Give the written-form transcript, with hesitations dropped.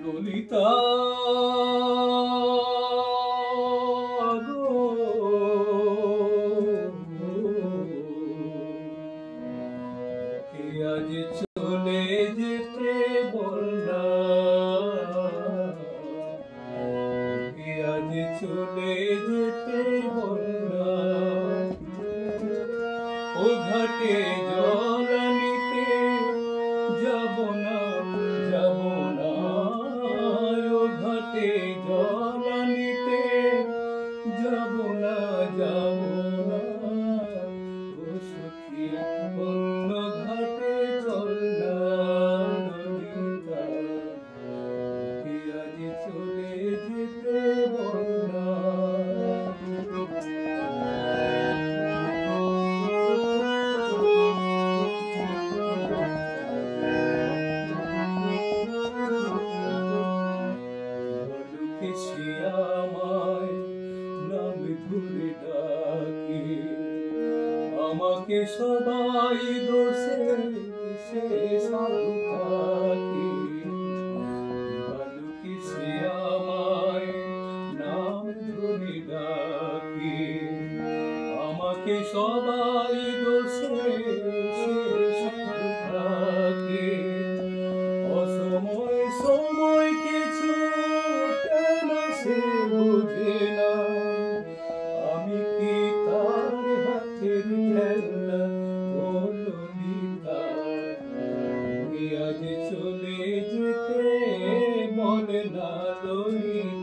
ললিতা গো, কে আজ চলে যেতে বললা, কে আজ চলে যেতে বললা। ও ঘাটে জল আনিতে যাব না, যাব না, ও ঘাটে জল আনিতে যাব না, যাব না। ও সখী অন্য ঘাটে চল না, ললিতা কে আজ চলে যেতে বললা। সে আমায় নাম ধরে ডাকে, আমাকে সবাই দোষে সে সাধু থাকে। বালুকে সে আমায় নাম ধরে ডাকে, আমাকে সবাই দোষে সে সাধু থাকে। অসময় সময় কিছু সে বোঝে না, আমি কি তার হাতের খেলনা। ও ললিতা কে আজ চলে যেতে বলে না, ললিতা।